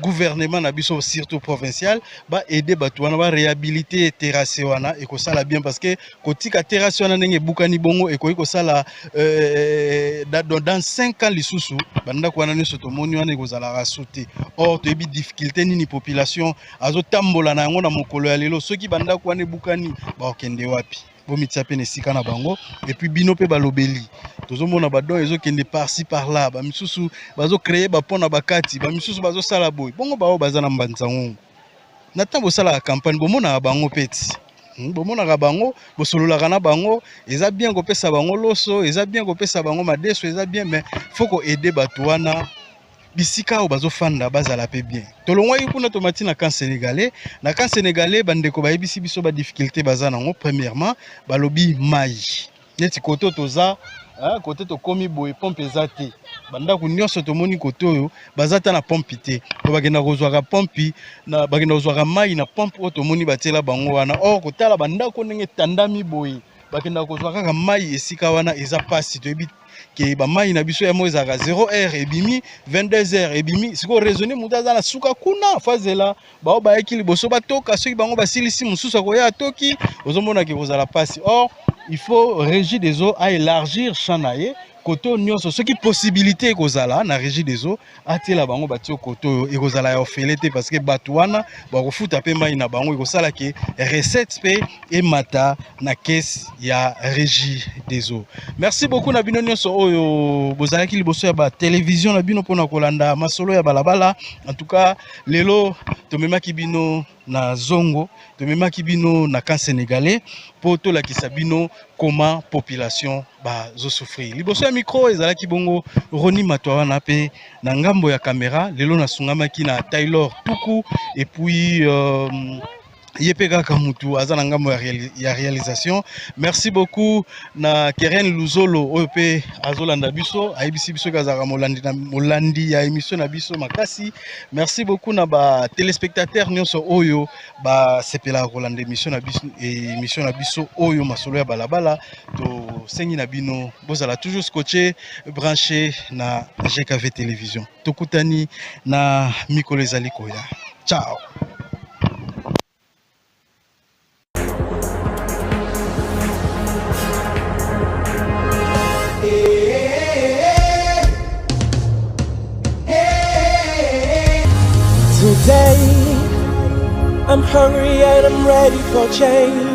gouvernement na biso surtout provincial ba aider bato wana ba réhabiliter terrasse wana et ko sala bien parce que kotika terrasse wana ndenge bukani bongo et ko sala dans 5 ans lisusu banda ko wana nyoso to moni wana ko sala rasouter. Or to bi difficulté nini population azo tambola na yango na mokolo ya lelo soki banda ko wana bukani ba okende wapi bomitsa pe nesika na bango et puis bino pe balobeli tozomona badon ezokende par-ci par-là ba misusu bazo créer ba pona bakati ba misusu bazo sala boy bongo bao baza na mbanzango na tambo sala campagne bomona bango peti bomona ka bango bosolola kana bango eza bien ko pesa bango loso eza bien ko pesa bango madeso eza bien mais faut ko aider bato wana bisika o bazo fanda bazala pe bien tolongwa yikuna tomati na kan sénégalais bandeko bayebisi biso ba difficulté bazana ngo premièrement balobi mai neti koto toza côté to komi boy pompe ezate banda ku nyonso to moni koto oyo bazata na pompe te to bagenda kozwaka pompe na bagenda kozwaka mai na pompe o to moni batela bango wana or kotala banda ko ndenge tandami boy bagenda kozwaka ka mai esika wana eza pasi to ebi ke ba mai na biso ya moza ka 0h ebimi 22h ebimi siko raisonner mutaza na suka kuna fazela ba ba ekili boso batoka soki bango basilisi mususu ko ya toki ozomona ke kozala pasi or il faut Régie des eaux à élargir chanaye koto nyonso soki possibilité kozala na Régie des eaux atela bango batio koto e kozala ya ofelete parce que batwana ba kofuta pe mai na bango e kosala ke recette pe e mata na caisse ya Régie des eaux. Merci beaucoup na bino nyonso oyo bozalaki liboso ya ba télévision na bino pona kolanda masolo ya balabala. En tout cas lelo tomemaki bino na zongo tomemaki bino na kan sénégalais po to la kisabino comment population ba zo souffrir liboso ya micro ezalaki bongo Roni Matwa na pe na ngambo ya caméra lelo na sungamaki na Taylor Tuku et puis Yepeka Kamutu azana ngambo ya réalisation. Merci beaucoup na Keren Luzolo OP azolanda biso ayibisi biso kazaka molandi ya émission na biso makasi. Merci beaucoup na ba téléspectateurs nyonso oyo ba sepela kolanda émission na biso oyo masolo ya balabala to sengi na bino bozala toujours scotché branché na GKV télévision. Tokutani na mikolo ezali koya. Ciao. Today, I'm hungry and I'm ready for change.